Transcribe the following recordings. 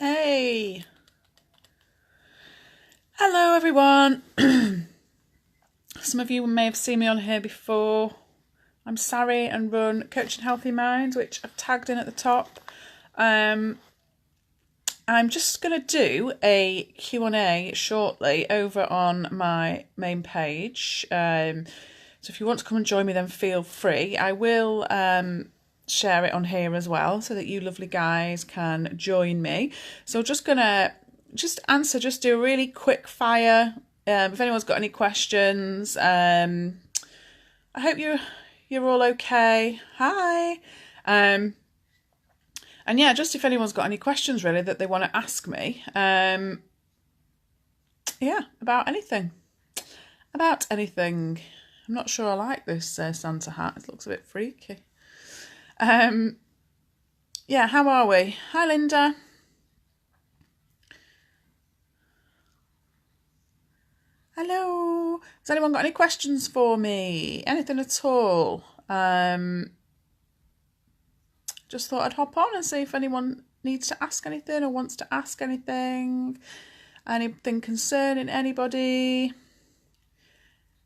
Hey, hello everyone. Some of you may have seen me on here before. I'm Sari and run Coaching Healthy Minds, which I've tagged in at the top. I'm just going to do a Q&A shortly over on my main page. So if you want to come and join me, then feel free. I will share it on here as well so that you lovely guys can join me. So just going to do a really quick fire. If anyone's got any questions, I hope you're all okay. Hi. And yeah, just if anyone's got any questions really that they want to ask me, about anything. I'm not sure I like this Santa hat. It looks a bit freaky. Yeah, how are we? Hi, Linda. Hello. Has anyone got any questions for me? Anything at all? Just thought I'd hop on and see if anyone needs to ask anything or wants to ask anything. Anything concerning anybody.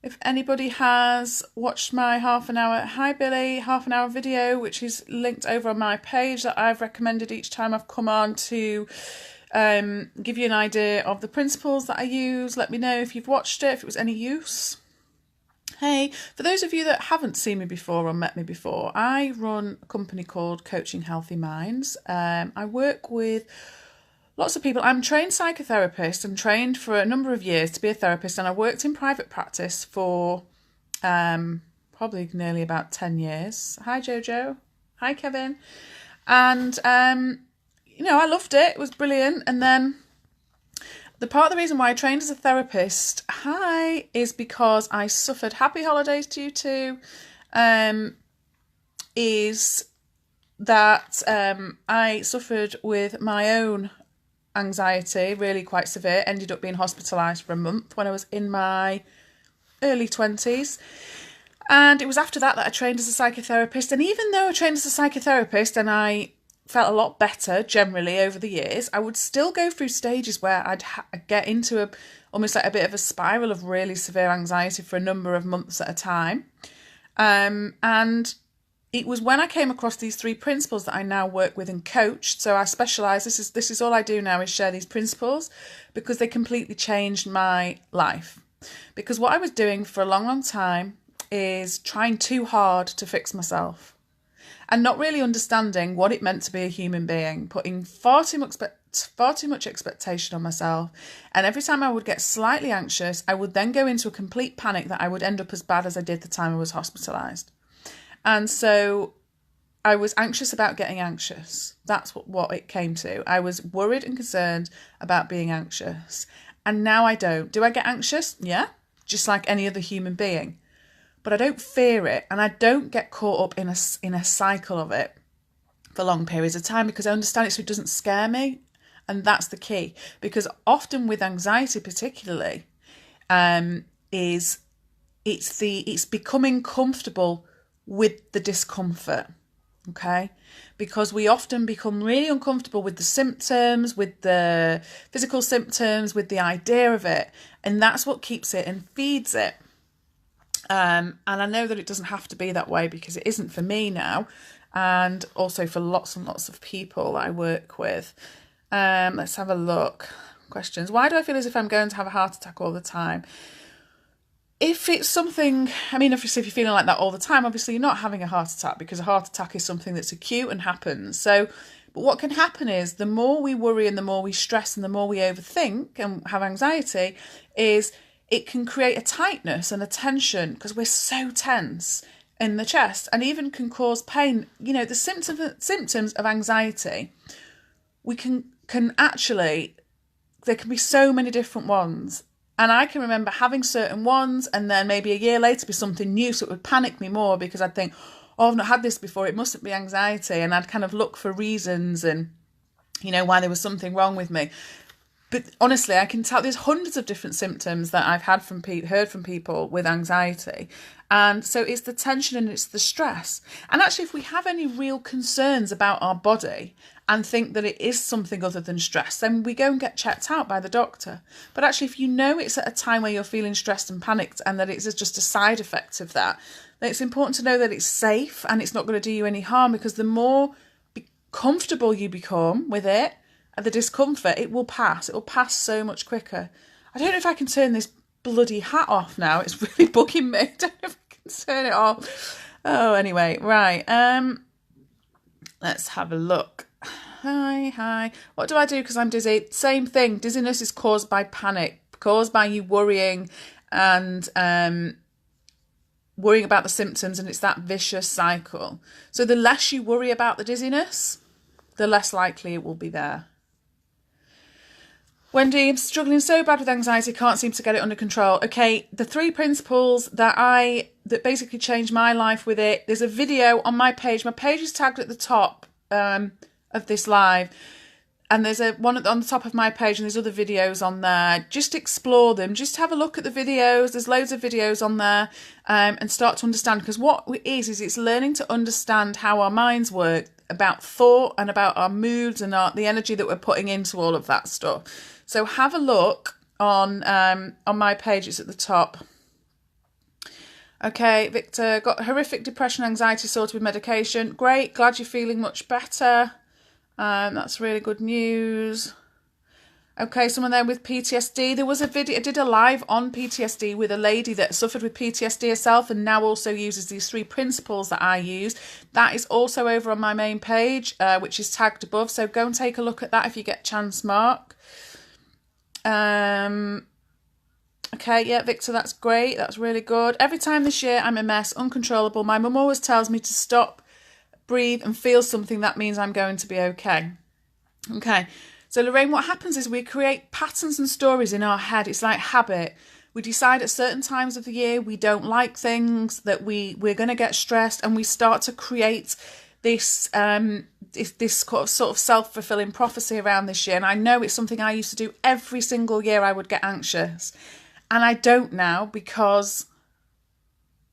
If anybody has watched my half an hour video, which is linked over on my page that I've recommended each time I've come on to give you an idea of the principles that I use. Let me know if you've watched it, if it was any use. Hey, for those of you that haven't seen me before or met me before, I run a company called Coaching Healthy Minds. I work with lots of people. I'm a trained psychotherapist and trained for a number of years to be a therapist, and I worked in private practice for probably nearly about 10 years. Hi, Jojo. Hi, Kevin. And, I loved it. It was brilliant. And then part of the reason why I trained as a therapist, is because I suffered, happy holidays to you too, is that I suffered with my own anxiety, really quite severe, ended up being hospitalised for a month when I was in my early 20s. And it was after that I trained as a psychotherapist. And even though I trained as a psychotherapist and I felt a lot better generally over the years, I would still go through stages where I'd get into almost like a bit of a spiral of really severe anxiety for a number of months at a time. And it was when I came across these 3 principles that I now work with and coach. So I specialise, this is all I do now, is share these principles, because they completely changed my life. Because what I was doing for a long, long time is trying too hard to fix myself and not really understanding what it meant to be a human being, putting far too much expectation on myself. And every time I would get slightly anxious, I would then go into a complete panic that I would end up as bad as I did the time I was hospitalised. And so I was anxious about getting anxious. That's what it came to. I was worried and concerned about being anxious. And now I don't. Do I get anxious? Yeah, just like any other human being. But I don't fear it, and I don't get caught up in a cycle of it for long periods of time, because I understand it so it doesn't scare me. And that's the key. Because often with anxiety particularly, it's becoming comfortable with the discomfort, okay? Because we often become really uncomfortable with the symptoms, with the physical symptoms, with the idea of it, and that's what keeps it and feeds it. And I know that it doesn't have to be that way, because it isn't for me now, and also for lots and lots of people that I work with. Let's have a look. Questions. Why do I feel as if I'm going to have a heart attack all the time? If it's something, obviously if you're feeling like that all the time, obviously you're not having a heart attack, because a heart attack is something that's acute and happens. So, but what can happen is the more we worry and the more we stress and the more we overthink and have anxiety, is it can create a tightness and a tension, because we're so tense in the chest, and even can cause pain. The symptoms of anxiety, we can actually, there can be so many different ones. And I can remember having certain ones, and then maybe a year later be something new, so it would panic me more, because I'd think, oh, I've not had this before, it mustn't be anxiety. And I'd kind of look for reasons and, why there was something wrong with me. But honestly, I can tell there's hundreds of different symptoms that I've heard from people with anxiety. And so it's the tension and it's the stress. And actually, if we have any real concerns about our body and think that it is something other than stress, then we go and get checked out by the doctor. But actually, if you know it's at a time where you're feeling stressed and panicked and that it's just a side effect of that, then it's important to know that it's safe and it's not going to do you any harm, because the more comfortable you become with it and the discomfort, it will pass. It will pass so much quicker. I don't know if I can turn this bloody hat off now. It's really bugging me. I don't know if I can turn it off. Oh, anyway, right. Let's have a look. Hi. What do I do because I'm dizzy? Same thing. Dizziness is caused by panic, caused by you worrying and worrying about the symptoms, and it's that vicious cycle. So the less you worry about the dizziness, the less likely it will be there. Wendy, I'm struggling so bad with anxiety, can't seem to get it under control. Okay, the 3 principles that basically changed my life with it. There's a video on my page. My page is tagged at the top of this live. And there's one on the top of my page, and there's other videos on there. Just explore them. Just have a look at the videos. There's loads of videos on there, and start to understand. Because what it is it's learning to understand how our minds work, about thought and about our moods and the energy that we're putting into all of that stuff. So have a look on my page. It's at the top. Okay, Victor, got horrific depression, anxiety sorted with medication. Great, glad you're feeling much better. That's really good news. Okay, someone there with PTSD. There was a video, I did a live on PTSD with a lady that suffered with PTSD herself and now also uses these 3 principles that I use. That is also over on my main page, which is tagged above. So go and take a look at that if you get a chance, Mark. Okay, yeah, Victor, that's great. That's really good. Every time this year, I'm a mess, uncontrollable. My mum always tells me to stop, breathe and feel something. That means I'm going to be okay. Okay. So Lorraine, what happens is we create patterns and stories in our head. It's like habit. We decide at certain times of the year we don't like things, that we're going to get stressed, and we start to create this this sort of self-fulfilling prophecy around this year. And I know it's something I used to do every single year. I would get anxious, and I don't now, because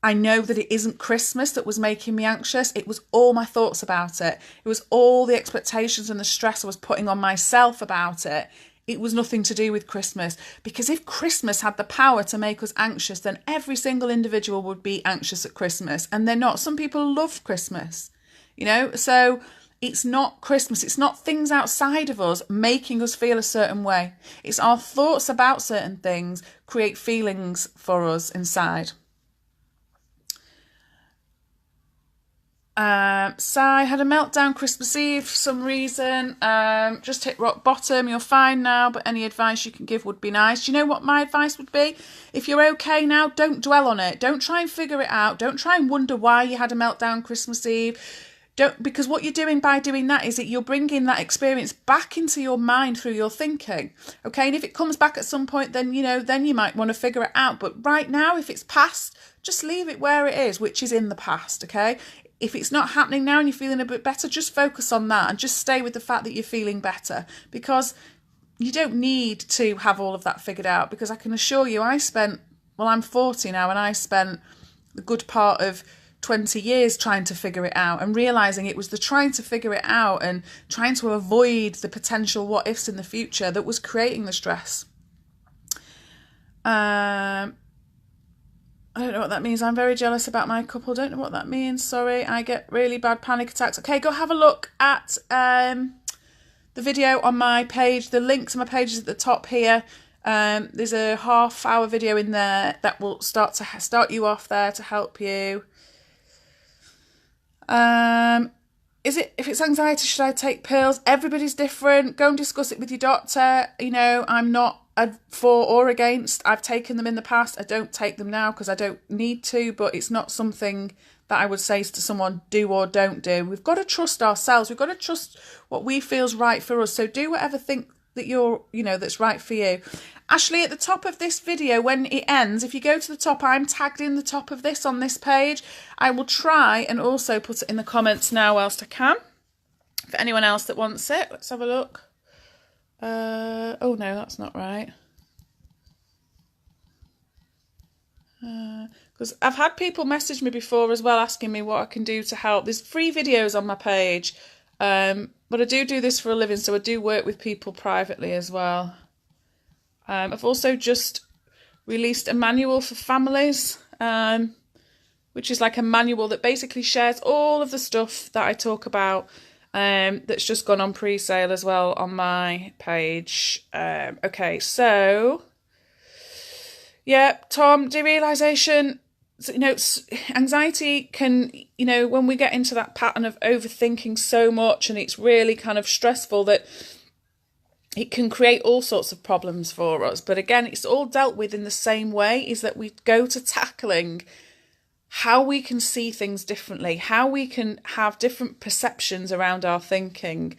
I know that it isn't Christmas that was making me anxious. It was all my thoughts about it. It was all the expectations and the stress I was putting on myself about it. It was nothing to do with Christmas. Because if Christmas had the power to make us anxious, then every single individual would be anxious at Christmas. And they're not. Some people love Christmas, you know. So it's not Christmas. It's not things outside of us making us feel a certain way. It's our thoughts about certain things create feelings for us inside. Sai had a meltdown Christmas Eve for some reason. Just hit rock bottom. You're fine now, but any advice you can give would be nice. Do you know what my advice would be? If you're okay now, don't dwell on it. Don't try and figure it out. Don't try and wonder why you had a meltdown Christmas Eve. Because what you're doing by doing that is that you're bringing that experience back into your mind through your thinking. Okay, and if it comes back at some point, then you might want to figure it out. But right now, if it's past, just leave it where it is, which is in the past. Okay. If it's not happening now and you're feeling a bit better, just focus on that and just stay with the fact that you're feeling better, because you don't need to have all of that figured out. Because I can assure you, I'm 40 now, and I spent the good part of 20 years trying to figure it out and realising it was the trying to figure it out and trying to avoid the potential what ifs in the future that was creating the stress. I don't know what that means. I'm very jealous about my couple. Don't know what that means. Sorry. I get really bad panic attacks. Okay, go have a look at the video on my page. The link to my page is at the top here. There's a half-hour video in there that will start you off there to help you. If it's anxiety, should I take pills? Everybody's different. Go and discuss it with your doctor. I'm not for or against. I've taken them in the past. I don't take them now because I don't need to, but it's not something that I would say to someone, do or don't do. We've got to trust ourselves. We've got to trust what we feel's right for us. So do whatever think that that's right for you. Ashley, at the top of this video, when it ends, if you go to the top, I'm tagged in the top of this on this page. I will try and also put it in the comments now whilst I can. For anyone else that wants it, let's have a look. Oh no, that's not right. Because I've had people message me before as well asking me what I can do to help. There's free videos on my page But I do this for a living, so I do work with people privately as well. I've also just released a manual for families, which is like a manual that basically shares all of the stuff that I talk about, that's just gone on pre-sale as well on my page. Okay, so yeah, Tom, derealisation. So, anxiety can, when we get into that pattern of overthinking so much and it's really kind of stressful, that it can create all sorts of problems for us. But again, it's all dealt with in the same way, is that we go to tackling how we can see things differently, how we can have different perceptions around our thinking.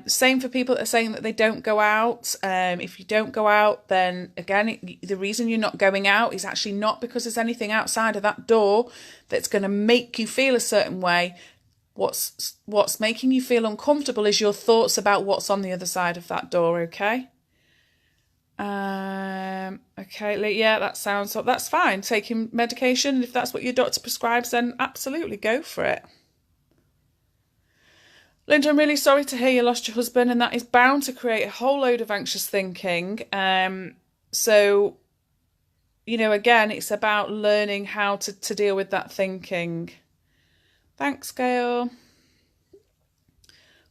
Same for people that are saying that they don't go out. If you don't go out, then again, the reason you're not going out is actually not because there's anything outside of that door that's going to make you feel a certain way. What's making you feel uncomfortable is your thoughts about what's on the other side of that door, okay? Okay, yeah, that's fine. Taking medication, if that's what your doctor prescribes, then absolutely go for it. Linda, I'm really sorry to hear you lost your husband, and that is bound to create a whole load of anxious thinking. So, again, it's about learning how to deal with that thinking. Thanks, Gail.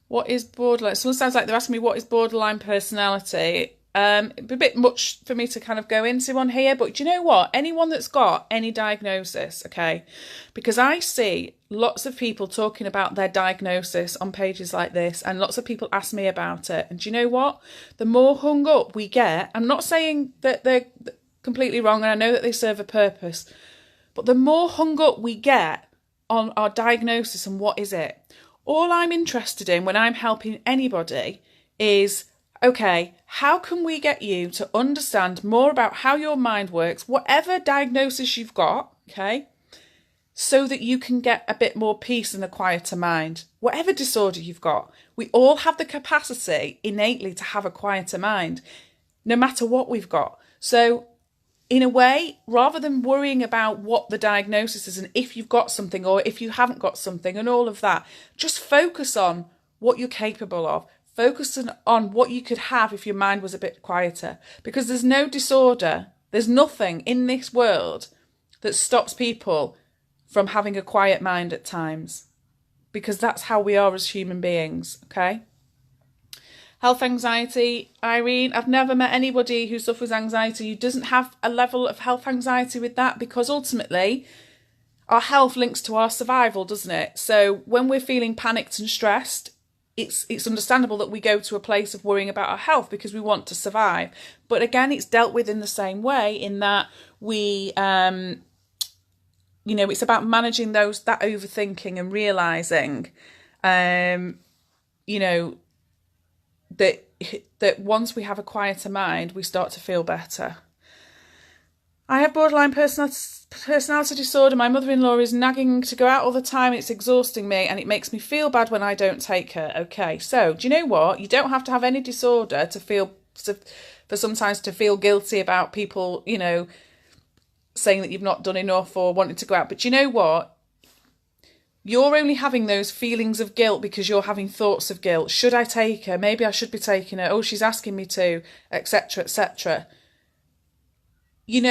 What is borderline? Someone sounds like they're asking me what is borderline personality. It'd be a bit much for me to kind of go into on here, but do you know what? Anyone that's got any diagnosis, okay? Because I see lots of people talking about their diagnosis on pages like this, and lots of people ask me about it. And do you know what? The more hung up we get, I'm not saying that they're completely wrong, and I know that they serve a purpose, but the more hung up we get on our diagnosis and what is it, all I'm interested in when I'm helping anybody is, okay, how can we get you to understand more about how your mind works, whatever diagnosis you've got, okay, so that you can get a bit more peace and a quieter mind. Whatever disorder you've got, we all have the capacity innately to have a quieter mind, no matter what we've got. So in a way, rather than worrying about what the diagnosis is and if you've got something or if you haven't got something and all of that, just focus on what you're capable of. Focus on what you could have if your mind was a bit quieter. Because there's no disorder, there's nothing in this world that stops people from having a quiet mind at times. Because that's how we are as human beings, okay? Health anxiety, Irene, I've never met anybody who suffers anxiety who doesn't have a level of health anxiety with that, because ultimately our health links to our survival, doesn't it? So when we're feeling panicked and stressed, it's understandable that we go to a place of worrying about our health because we want to survive. But again, it's dealt with in the same way, in that we, it's about managing that overthinking and realising, that once we have a quieter mind, we start to feel better. I have borderline personality disorder. My mother-in-law is nagging to go out all the time. It's exhausting me and it makes me feel bad when I don't take her. Okay, so do you know what? You don't have to have any disorder for sometimes to feel guilty about people, saying that you've not done enough or wanting to go out. But do you know what? You're only having those feelings of guilt because you're having thoughts of guilt. Should I take her? Maybe I should be taking her. Oh, she's asking me to, etc., etc. You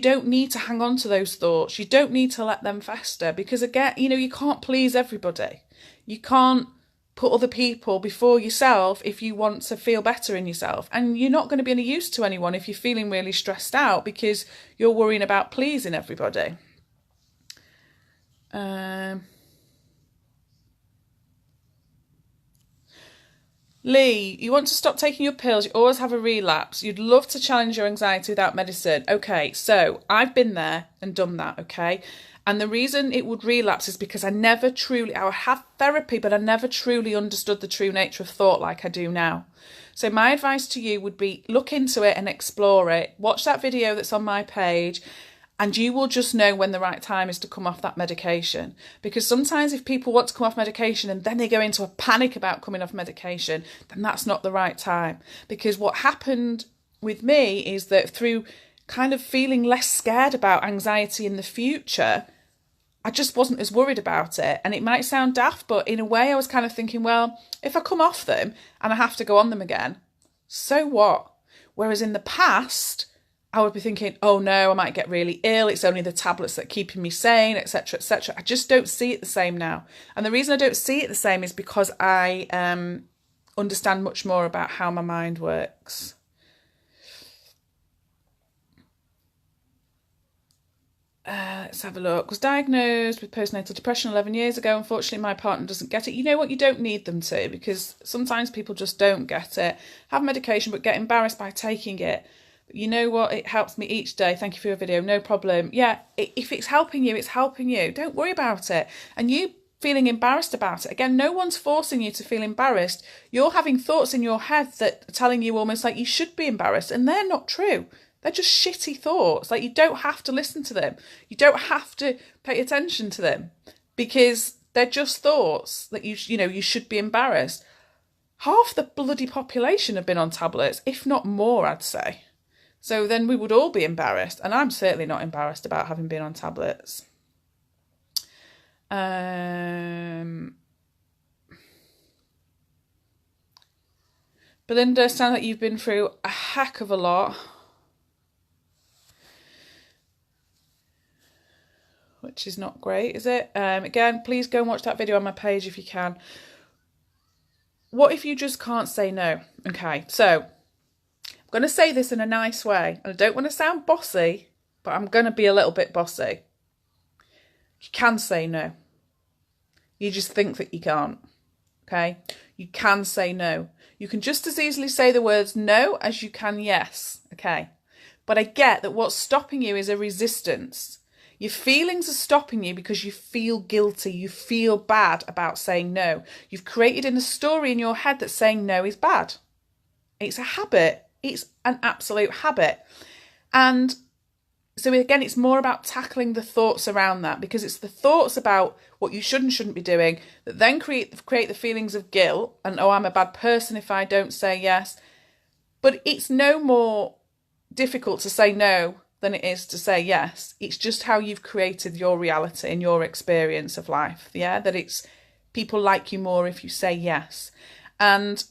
don't need to hang on to those thoughts. You don't need to let them fester, because again, you can't please everybody. You can't put other people before yourself if you want to feel better in yourself. And you're not going to be any use to anyone if you're feeling really stressed out because you're worrying about pleasing everybody. Lee, you want to stop taking your pills, you always have a relapse. You'd love to challenge your anxiety without medicine. Okay, so I've been there and done that, okay? And the reason it would relapse is because I would have therapy, but I never truly understood the true nature of thought like I do now. So my advice to you would be, look into it and explore it. Watch that video that's on my page, and you will just know when the right time is to come off that medication. Because sometimes if people want to come off medication and then they go into a panic about coming off medication, then that's not the right time. Because what happened with me is that through kind of feeling less scared about anxiety in the future, I just wasn't as worried about it. And it might sound daft, but in a way I was kind of thinking, well, if I come off them and I have to go on them again, so what? Whereas in the past, I would be thinking, oh no, I might get really ill. It's only the tablets that are keeping me sane, etc., etc. I just don't see it the same now. And the reason I don't see it the same is because I understand much more about how my mind works. Let's have a look. Was diagnosed with postnatal depression 11 years ago. Unfortunately, my partner doesn't get it. You know what? You don't need them to, because sometimes people just don't get it. Have medication, but get embarrassed by taking it. But you know what? It helps me each day. Thank you for your video. No problem. Yeah, if it's helping you, it's helping you. Don't worry about it. And you feeling embarrassed about it. Again, no one's forcing you to feel embarrassed. You're having thoughts in your head that are telling you almost like you should be embarrassed, and they're not true. They're just shitty thoughts. Like, you don't have to listen to them. You don't have to pay attention to them, because they're just thoughts that you should be embarrassed. Half the bloody population have been on tablets, if not more, I'd say. So then we would all be embarrassed. And I'm certainly not embarrassed about having been on tablets. Belinda, sounds like you've been through a heck of a lot. Which is not great, is it? Again, please go and watch that video on my page if you can. What if you just can't say no? Okay, so I'm going to say this in a nice way. And I don't want to sound bossy, but I'm going to be a little bit bossy. You can say no. You just think that you can't. Okay? You can say no. You can just as easily say the words no as you can yes. Okay? But I get that what's stopping you is a resistance. Your feelings are stopping you because you feel guilty. You feel bad about saying no. You've created a story in your head that saying no is bad. It's a habit. It's an absolute habit. And so again, it's more about tackling the thoughts around that, because it's the thoughts about what you should and shouldn't be doing that then create the feelings of guilt and, oh, I'm a bad person if I don't say yes. But it's no more difficult to say no than it is to say yes. It's just how you've created your reality and your experience of life. Yeah, that it's people like you more if you say yes. And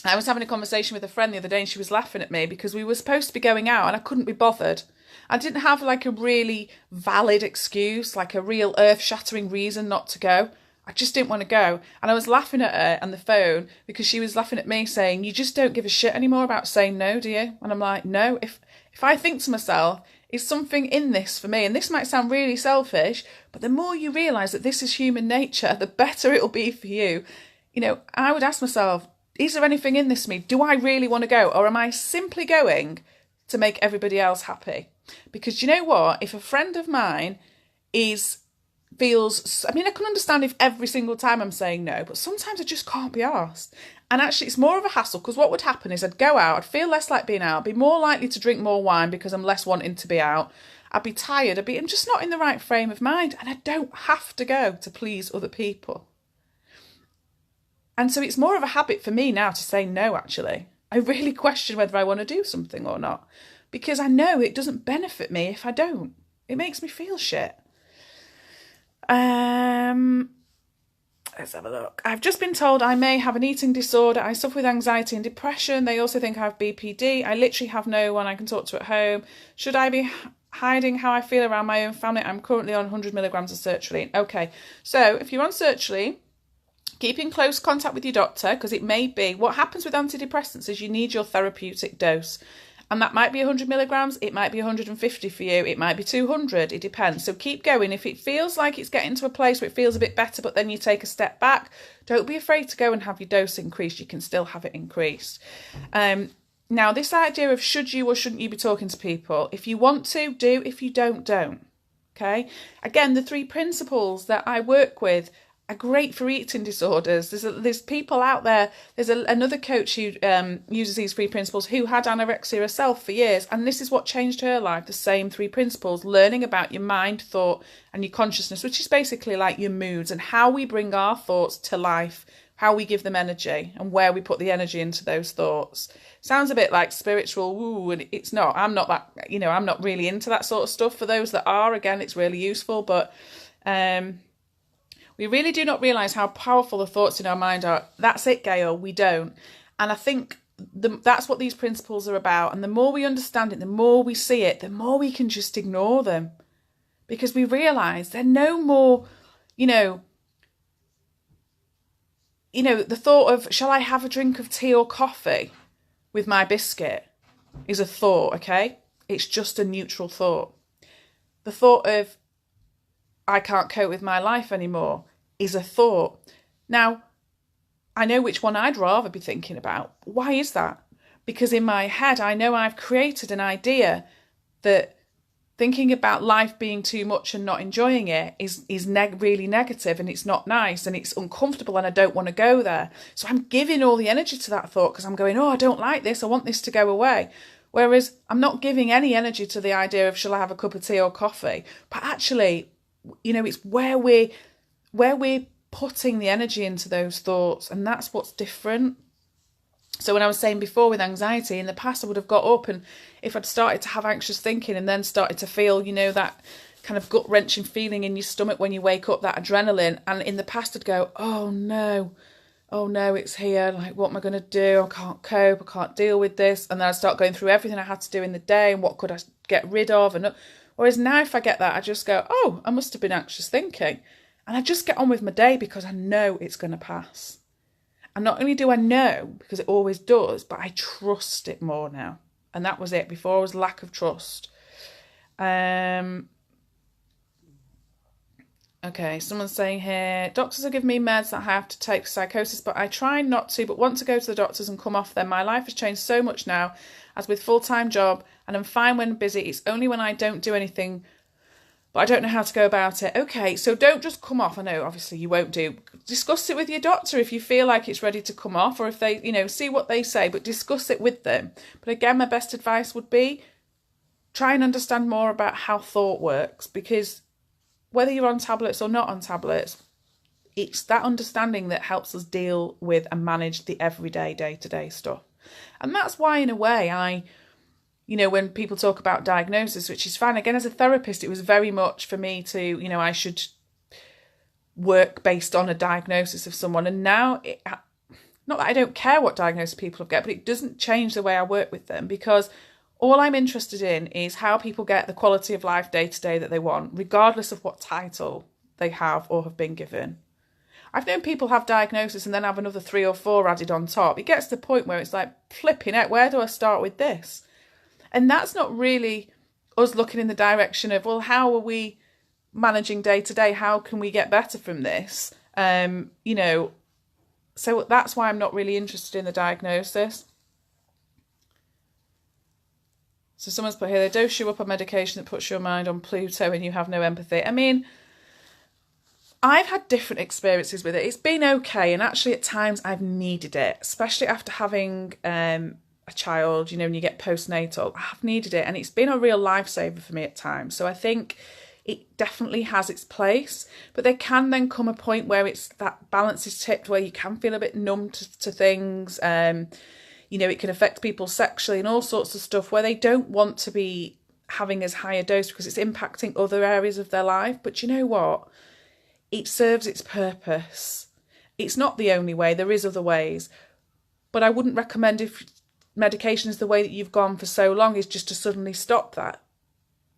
I was having a conversation with a friend the other day, and she was laughing at me because we were supposed to be going out and I couldn't be bothered. I didn't have like a really valid excuse, like a real earth-shattering reason not to go. I just didn't want to go. And I was laughing at her on the phone because she was laughing at me saying, you just don't give a shit anymore about saying no, do you? And I'm like, no, if I think to myself, is something in this for me? And this might sound really selfish, but the more you realise that this is human nature, the better it'll be for you. You know, I would ask myself, is there anything in this for me? Do I really want to go? Or am I simply going to make everybody else happy? Because you know what? If a friend of mine feels, I mean, I can understand if every single time I'm saying no, but sometimes I just can't be arsed. And actually, it's more of a hassle, because what would happen is I'd go out, I'd feel less like being out, I'd be more likely to drink more wine because I'm less wanting to be out. I'd be tired, I'm just not in the right frame of mind, and I don't have to go to please other people. And so it's more of a habit for me now to say no, actually. I really question whether I want to do something or not, because I know it doesn't benefit me if I don't. It makes me feel shit. Let's have a look. I've just been told I may have an eating disorder. I suffer with anxiety and depression. They also think I have BPD. I literally have no one I can talk to at home. Should I be hiding how I feel around my own family? I'm currently on 100 milligrams of sertraline. Okay, so if you're on sertraline, keep in close contact with your doctor, because it may be, what happens with antidepressants is you need your therapeutic dose. And that might be 100 milligrams, it might be 150 for you, it might be 200, it depends. So keep going. If it feels like it's getting to a place where it feels a bit better, but then you take a step back, don't be afraid to go and have your dose increased. You can still have it increased. Now, this idea of should you or shouldn't you be talking to people, if you want to, do. If you don't. Okay? Again, the 3 principles that I work with are great for eating disorders. There's people out there. There's another coach who uses these 3 principles, who had anorexia herself for years, and this is what changed her life. The same 3 principles, learning about your mind, thought, and your consciousness, which is basically like your moods and how we bring our thoughts to life, how we give them energy, and where we put the energy into those thoughts. Sounds a bit like spiritual, woo, and it's not. I'm not that. I'm not really into that sort of stuff. For those that are, again, it's really useful, but We really do not realise how powerful the thoughts in our mind are. That's it, Gail, we don't. And I think that's what these principles are about. And the more we understand it, the more we see it, the more we can just ignore them. Because we realise they're no more, the thought of, shall I have a drink of tea or coffee with my biscuit, is a thought, okay? It's just a neutral thought. The thought of, I can't cope with my life anymore, is a thought. Now, I know which one I'd rather be thinking about. Why is that? Because in my head, I know I've created an idea that thinking about life being too much and not enjoying it is really negative, and it's not nice and it's uncomfortable and I don't want to go there. So I'm giving all the energy to that thought because I'm going, oh, I don't like this. I want this to go away. Whereas I'm not giving any energy to the idea of, shall I have a cup of tea or coffee? But actually, it's where we're putting the energy into those thoughts, and that's what's different. So when I was saying before with anxiety, in the past I would have got up, and if I'd started to have anxious thinking and then started to feel, that kind of gut-wrenching feeling in your stomach when you wake up, that adrenaline, and in the past I'd go, oh no, it's here, like, what am I going to do? I can't cope, I can't deal with this. And then I'd start going through everything I had to do in the day and what could I get rid of. And whereas now if I get that, I just go, oh, I must have been anxious thinking. And I just get on with my day because I know it's going to pass. And not only do I know, because it always does, but I trust it more now. And that was it. Before, it was lack of trust. Okay, someone's saying here, doctors have given me meds that I have to take for psychosis, but I try not to, but want to go to the doctors and come off them. My life has changed so much now, as with full-time job, and I'm fine when busy. It's only when I don't do anything, but I don't know how to go about it. Okay, so don't just come off. I know, obviously, you won't do. Discuss it with your doctor if you feel like it's ready to come off, or if they, see what they say, but discuss it with them. But again, my best advice would be try and understand more about how thought works, because whether you're on tablets or not on tablets, it's that understanding that helps us deal with and manage the everyday, day-to-day stuff. And that's why, in a way, when people talk about diagnosis, which is fine, again, as a therapist, it was very much for me to, I should work based on a diagnosis of someone. And now, not that I don't care what diagnosis people get, but it doesn't change the way I work with them, because all I'm interested in is how people get the quality of life day to day that they want, regardless of what title they have or have been given. I've known people have diagnosis and then have another 3 or 4 added on top. It gets to the point where it's like, flipping out, where do I start with this? And that's not really us looking in the direction of, well, how are we managing day to day? How can we get better from this? So that's why I'm not really interested in the diagnosis. So someone's put here, they dose you up on medication that puts your mind on Pluto and you have no empathy. I mean, I've had different experiences with it. It's been okay. And actually at times I've needed it, especially after having a child, when you get postnatal. I've needed it. And it's been a real lifesaver for me at times. So I think it definitely has its place. But there can then come a point where that balance is tipped, where you can feel a bit numb to things. It can affect people sexually and all sorts of stuff where they don't want to be having as high a dose because it's impacting other areas of their life. But you know what? It serves its purpose. It's not the only way. There is other ways. But I wouldn't recommend, if medication is the way that you've gone for so long, is just to suddenly stop that.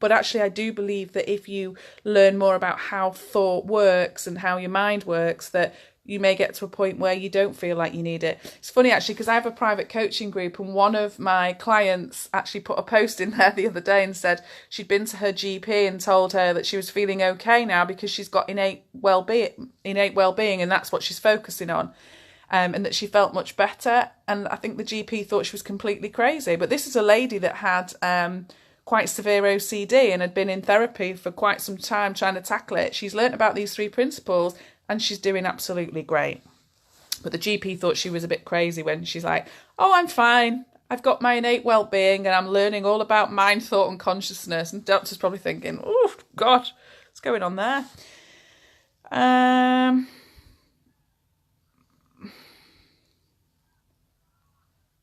But actually, I do believe that if you learn more about how thought works and how your mind works, that you may get to a point where you don't feel like you need it. It's funny, actually, because I have a private coaching group, and one of my clients actually put a post in there the other day and said she'd been to her GP and told her that she was feeling okay now because she's got innate well-being, and that's what she's focusing on, and that she felt much better. And I think the GP thought she was completely crazy. But this is a lady that had quite severe OCD and had been in therapy for quite some time trying to tackle it. She's learnt about these 3 principles, and she's doing absolutely great. But the GP thought she was a bit crazy when she's like, oh, I'm fine. I've got my innate well-being and I'm learning all about mind, thought and consciousness. And doctor's probably thinking, oh, God, what's going on there?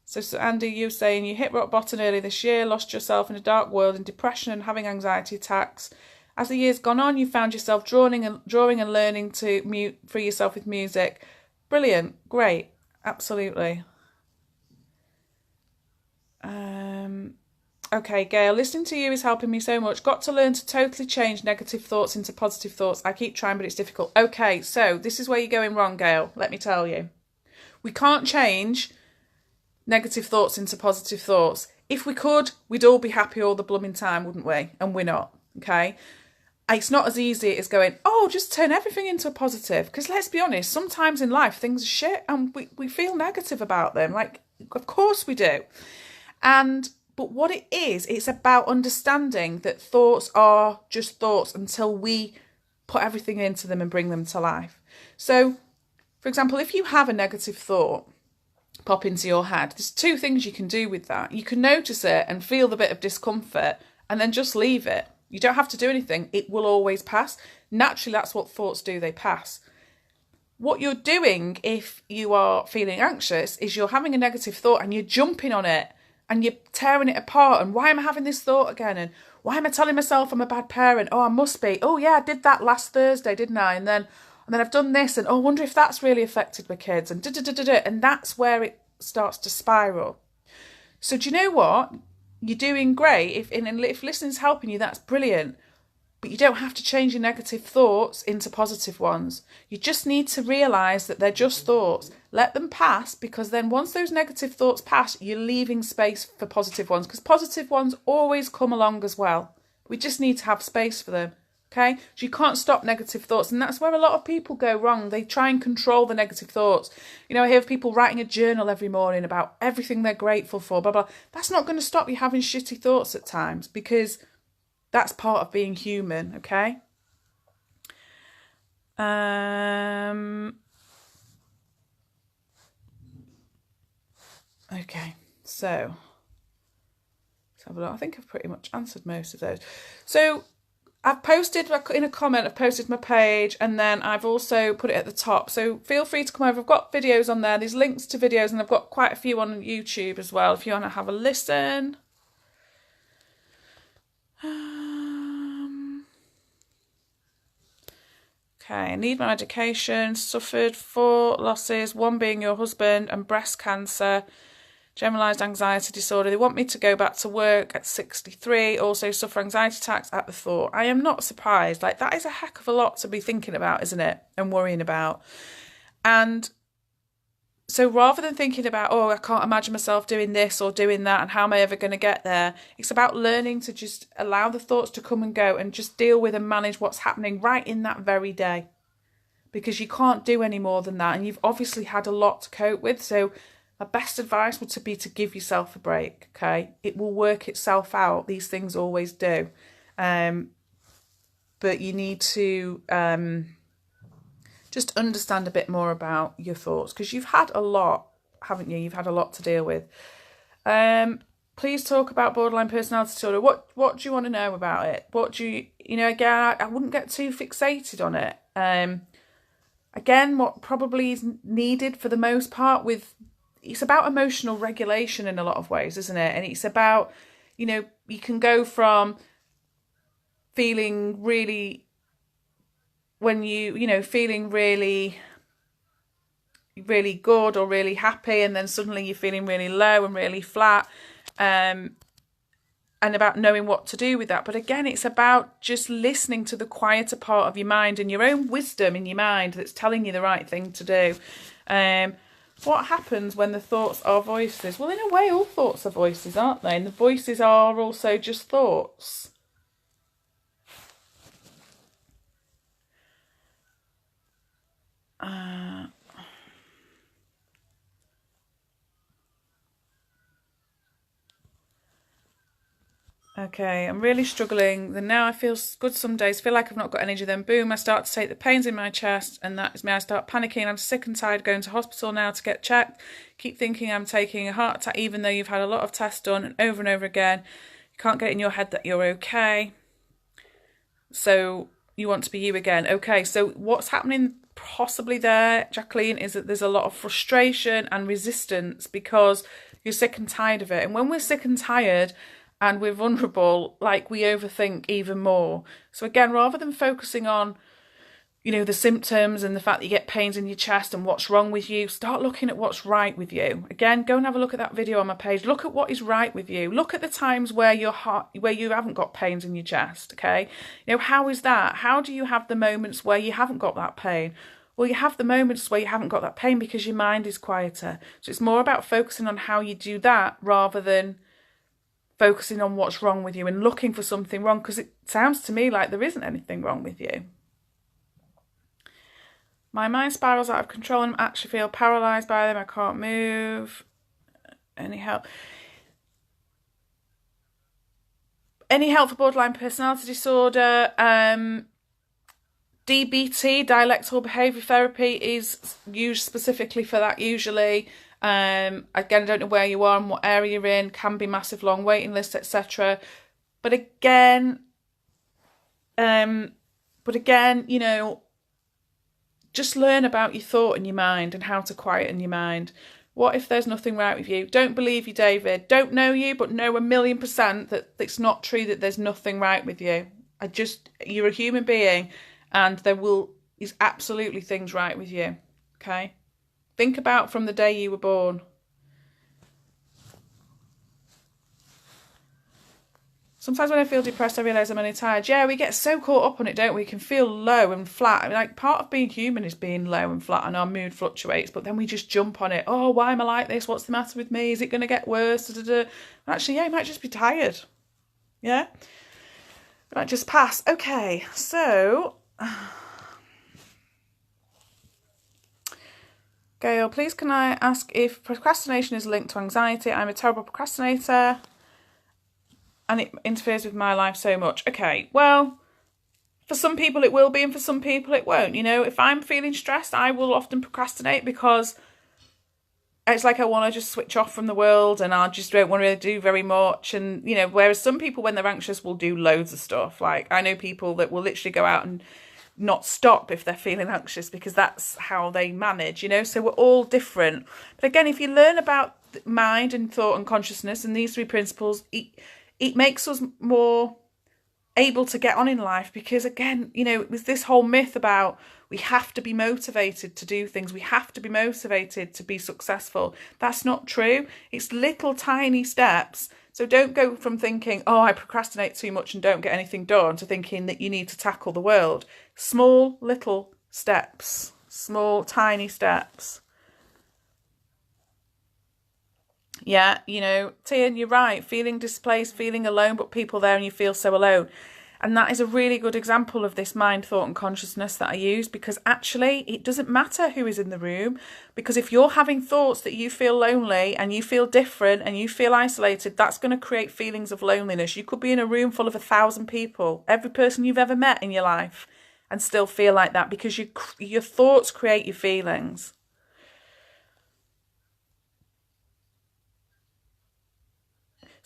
So Andy, you're saying you hit rock bottom early this year, lost yourself in a dark world in depression and having anxiety attacks. As the years gone on, you found yourself drawing and learning to free yourself with music. Brilliant, great, absolutely. Okay, Gail, listening to you is helping me so much. Got to learn to totally change negative thoughts into positive thoughts. I keep trying, but it's difficult. Okay, so this is where you're going wrong, Gail. Let me tell you. We can't change negative thoughts into positive thoughts. If we could, we'd all be happy all the blooming time, wouldn't we? And we're not, okay? It's not as easy as going, oh, just turn everything into a positive. Because let's be honest, sometimes in life things are shit and we feel negative about them. Like, of course we do. But what it is, it's about understanding that thoughts are just thoughts until we put everything into them and bring them to life. So, for example, if you have a negative thought pop into your head, there's two things you can do with that. You can notice it and feel the bit of discomfort and then just leave it. You don't have to do anything. It will always pass. Naturally, that's what thoughts do. They pass. What you're doing if you are feeling anxious is you're having a negative thought and you're jumping on it and you're tearing it apart. And why am I having this thought again? And why am I telling myself I'm a bad parent? Oh, I must be. Oh, yeah, I did that last Thursday, didn't I? And then I've done this. And oh, I wonder if that's really affected my kids. And da-da-da-da-da. And that's where it starts to spiral. So do you know what? You're doing great. If listening's helping you, that's brilliant. But you don't have to change your negative thoughts into positive ones. You just need to realise that they're just thoughts. Let them pass, because then once those negative thoughts pass, you're leaving space for positive ones, because positive ones always come along as well. We just need to have space for them. Okay? So you can't stop negative thoughts, and that's where a lot of people go wrong. They try and control the negative thoughts. You know, I hear of people writing a journal every morning about everything they're grateful for, blah, blah. That's not going to stop you having shitty thoughts at times, because that's part of being human, okay? Okay, so let's have a look. I think I've pretty much answered most of those. So I've posted in a comment, I've posted my page, and then I've also put it at the top. So feel free to come over. I've got videos on there. There's links to videos, and I've got quite a few on YouTube as well if you want to have a listen. Okay, I need my medication, suffered 4 losses, 1 being your husband, and breast cancer, generalised anxiety disorder. They want me to go back to work at 63, also suffer anxiety attacks at the thought. I am not surprised. Like, that is a heck of a lot to be thinking about, isn't it? And worrying about. And so rather than thinking about, oh, I can't imagine myself doing this or doing that and how am I ever going to get there, it's about learning to just allow the thoughts to come and go and just deal with and manage what's happening right in that very day. Because you can't do any more than that, and you've obviously had a lot to cope with. So my best advice would be to give yourself a break, okay? It will work itself out. These things always do. But you need to just understand a bit more about your thoughts, because you've had a lot, haven't you? You've had a lot to deal with. Please talk about borderline personality disorder. What do you want to know about it? What do you know, again, I wouldn't get too fixated on it. Again, what probably is needed for the most part it's about emotional regulation in a lot of ways, isn't it? And it's about, you know, you can go from feeling really, feeling really, really good or really happy, and then suddenly you're feeling really low and really flat, and about knowing what to do with that. But again, it's about just listening to the quieter part of your mind and your own wisdom in your mind that's telling you the right thing to do. What happens when the thoughts are voices? Well, in a way, all thoughts are voices, aren't they? And the voices are also just thoughts. Okay, I'm really struggling. Then now I feel good some days, feel like I've not got energy. Then boom, I start to take the pains in my chest, and that is me. I start panicking. I'm sick and tired going to hospital now to get checked. Keep thinking I'm taking a heart attack, even though you've had a lot of tests done, and over again. You can't get in your head that you're okay. So you want to be you again. Okay, so what's happening possibly there, Jacqueline, is that there's a lot of frustration and resistance because you're sick and tired of it. And when we're sick and tired, and we're vulnerable, like we overthink even more. So again, rather than focusing on, you know, the symptoms and the fact that you get pains in your chest and what's wrong with you, start looking at what's right with you. Again, go and have a look at that video on my page. Look at what is right with you. Look at the times where you haven't got pains in your chest, okay? You know, how is that? How do you have the moments where you haven't got that pain? Well, you have the moments where you haven't got that pain because your mind is quieter. So it's more about focusing on how you do that rather than focusing on what's wrong with you and looking for something wrong, because it sounds to me like there isn't anything wrong with you. My mind spirals out of control and I actually feel paralysed by them. I can't move. Any help? Any help for borderline personality disorder? DBT, dialectical behaviour therapy, is used specifically for that usually. Again, I don't know where you are and what area you're in. Can be massive long waiting lists, etc. But again, you know, just learn about your thought and your mind and how to quieten your mind. What if there's nothing right with you? Don't believe you, David. Don't know you, but know 1,000,000% that it's not true, that there's nothing right with you. You're a human being and there is absolutely things right with you, okay? Think about from the day you were born. Sometimes when I feel depressed, I realise I'm only tired. Yeah, we get so caught up on it, don't we? We can feel low and flat. I mean, like, part of being human is being low and flat and our mood fluctuates, but then we just jump on it. Oh, why am I like this? What's the matter with me? Is it going to get worse? Actually, yeah, you might just be tired. Yeah? It might just pass. Okay, so... Gail, please can I ask if procrastination is linked to anxiety? I'm a terrible procrastinator and it interferes with my life so much. Okay, well, for some people it will be and for some people it won't. You know, if I'm feeling stressed, I will often procrastinate because it's like I want to just switch off from the world and I just don't want to do very much. And, you know, whereas some people, when they're anxious, will do loads of stuff. Like, I know people that will literally go out and not stop if they're feeling anxious because that's how they manage, you know. So we're all different. But again, if you learn about mind and thought and consciousness and these three principles, it makes us more able to get on in life, because again, you know, there's this whole myth about we have to be motivated to do things, we have to be motivated to be successful. That's not true. It's little tiny steps. So don't go from thinking, oh, I procrastinate too much and don't get anything done, to thinking that you need to tackle the world. Small little steps, small tiny steps. Yeah, you know, Tian, you're right. Feeling displaced, feeling alone, but people there and you feel so alone. And that is a really good example of this mind, thought and consciousness that I use, because actually it doesn't matter who is in the room, because if you're having thoughts that you feel lonely and you feel different and you feel isolated, that's going to create feelings of loneliness. You could be in a room full of 1,000 people, every person you've ever met in your life, and still feel like that, because your thoughts create your feelings.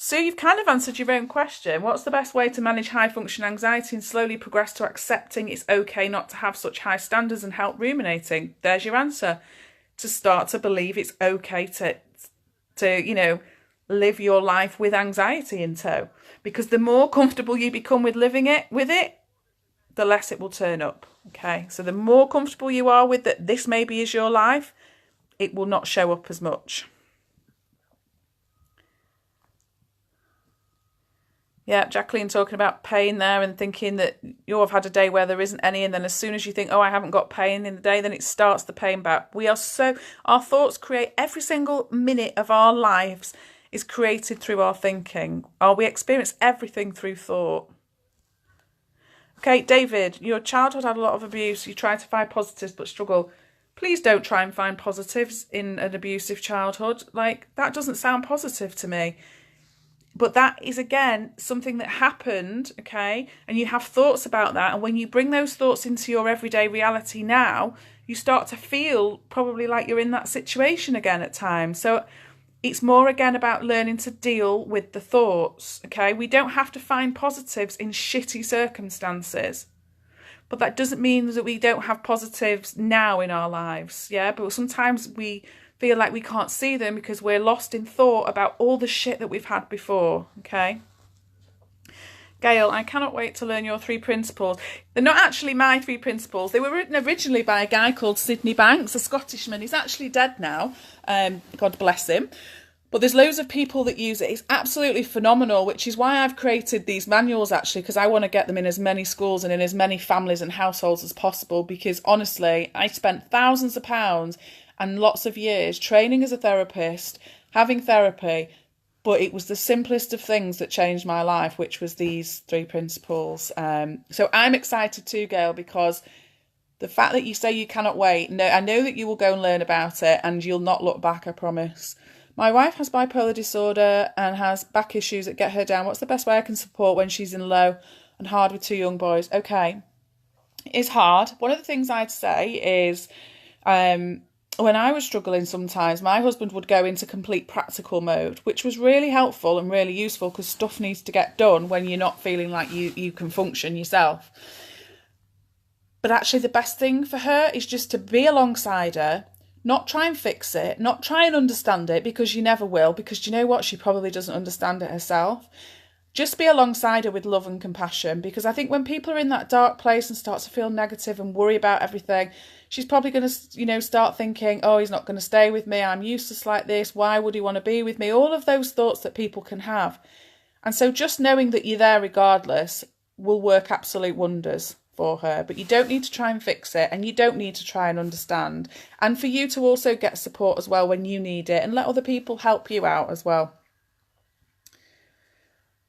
So you've kind of answered your own question. What's the best way to manage high function anxiety and slowly progress to accepting it's okay not to have such high standards and help ruminating? There's your answer. To start to believe it's okay to you know, live your life with anxiety in tow. Because the more comfortable you become with living with it, the less it will turn up. Okay, so the more comfortable you are with that this maybe is your life, it will not show up as much. Yeah, Jacqueline talking about pain there and thinking that you've had a day where there isn't any, and then as soon as you think, oh, I haven't got pain in the day, then it starts the pain back. Our thoughts create every single minute of our lives is created through our thinking. We experience everything through thought. Okay, David, your childhood had a lot of abuse. You try to find positives but struggle. Please don't try and find positives in an abusive childhood. Like, that doesn't sound positive to me. But that is, again, something that happened, okay? And you have thoughts about that. And when you bring those thoughts into your everyday reality now, you start to feel probably like you're in that situation again at times. So it's more, again, about learning to deal with the thoughts, okay? We don't have to find positives in shitty circumstances. But that doesn't mean that we don't have positives now in our lives, yeah? But sometimes we feel like we can't see them because we're lost in thought about all the shit that we've had before, okay? Gail, I cannot wait to learn your 3 principles. They're not actually my 3 principles. They were written originally by a guy called Sydney Banks, a Scottishman. He's actually dead now. God bless him. But there's loads of people that use it. It's absolutely phenomenal, which is why I've created these manuals, actually, because I want to get them in as many schools and in as many families and households as possible. Because honestly, I spent thousands of pounds and lots of years training as a therapist, having therapy, but it was the simplest of things that changed my life, which was these 3 principles. So I'm excited too, Gail, because the fact that you say you cannot wait, no, I know that you will go and learn about it and you'll not look back, I promise. My wife has bipolar disorder and has back issues that get her down. What's the best way I can support when she's in low and hard with 2 young boys? Okay, it's hard. One of the things I'd say is when I was struggling sometimes, my husband would go into complete practical mode, which was really helpful and really useful because stuff needs to get done when you're not feeling like you can function yourself. But actually the best thing for her is just to be alongside her, not try and fix it, not try and understand it, because you never will, because do you know what? She probably doesn't understand it herself. Just be alongside her with love and compassion, because I think when people are in that dark place and start to feel negative and worry about everything, she's probably going to, start thinking, oh, he's not going to stay with me. I'm useless like this. Why would he want to be with me? All of those thoughts that people can have. And so just knowing that you're there regardless will work absolute wonders for her. But you don't need to try and fix it, and you don't need to try and understand. And for you to also get support as well when you need it, and let other people help you out as well.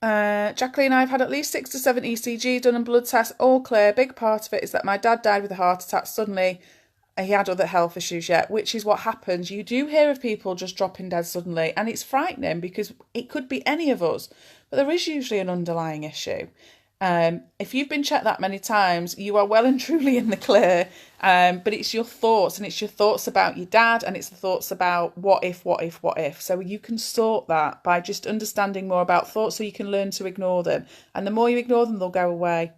Jacqueline, I've had at least 6 to 7 ECG done and blood tests, all clear. Big part of it is that my dad died with a heart attack suddenly. He had other health issues yet, which is what happens. You do hear of people just dropping dead suddenly, and it's frightening because it could be any of us, but there is usually an underlying issue. If you've been checked that many times, you are well and truly in the clear. But it's your thoughts, and it's your thoughts about your dad, and it's the thoughts about what if. So you can sort that by just understanding more about thoughts, so you can learn to ignore them. And the more you ignore them, they'll go away.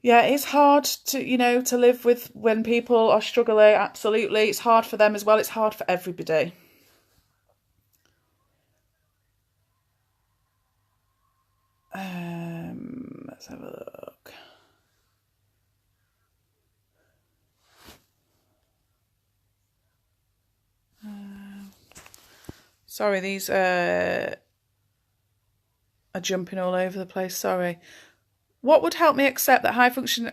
Yeah, it's hard to, to live with when people are struggling. Absolutely. It's hard for them as well. It's hard for everybody. Let's have a look. Sorry, these are jumping all over the place. Sorry. What would help me accept that high function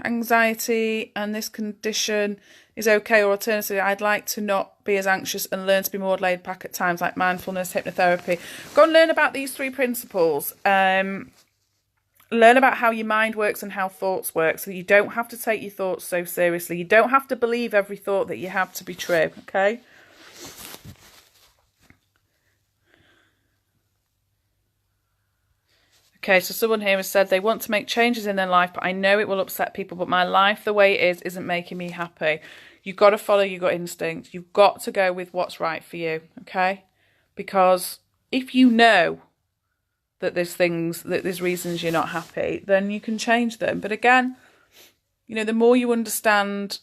anxiety and this condition is okay, or alternatively, I'd like to not be as anxious and learn to be more laid back at times, like mindfulness, hypnotherapy. Go and learn about these 3 principles. Learn about how your mind works and how thoughts work, so that you don't have to take your thoughts so seriously. You don't have to believe every thought that you have to be true, okay? Okay, so someone here has said they want to make changes in their life, but I know it will upset people, but my life the way it is isn't making me happy. You've got to follow your gut instinct. You've got to go with what's right for you, okay? Because if you know that there's reasons you're not happy, then you can change them. But again, the more you understand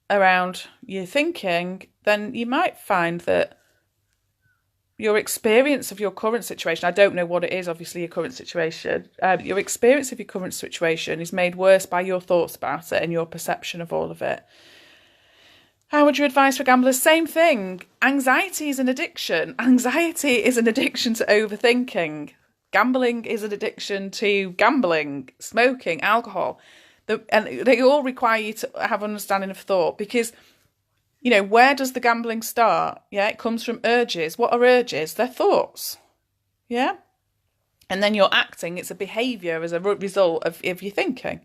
around your thinking, then you might find that your experience of your current situation, I don't know what it is, obviously, your current situation, your experience of your current situation is made worse by your thoughts about it and your perception of all of it. How would you advise for gamblers? Same thing. Anxiety is an addiction. Anxiety is an addiction to overthinking. Gambling is an addiction to gambling, smoking, alcohol. And they all require you to have understanding of thought, because where does the gambling start? Yeah, it comes from urges. What are urges? They're thoughts. Yeah? And then you're acting. It's a behaviour as a result of your thinking.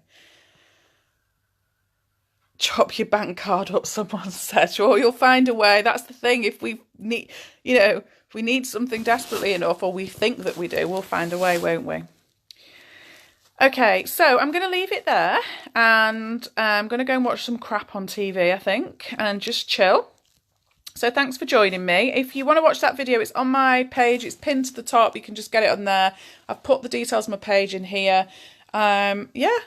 Chop your bank card up, someone said. Sure, you'll find a way. That's the thing. If we need, if we need something desperately enough, or we think that we do, we'll find a way, won't we? Okay, so I'm going to leave it there, and I'm going to go and watch some crap on TV, I think, and just chill. So thanks for joining me. If you want to watch that video, it's on my page. It's pinned to the top. You can just get it on there. I've put the details of my page in here. Yeah,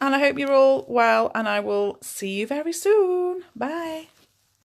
and I hope you're all well, and I will see you very soon. Bye.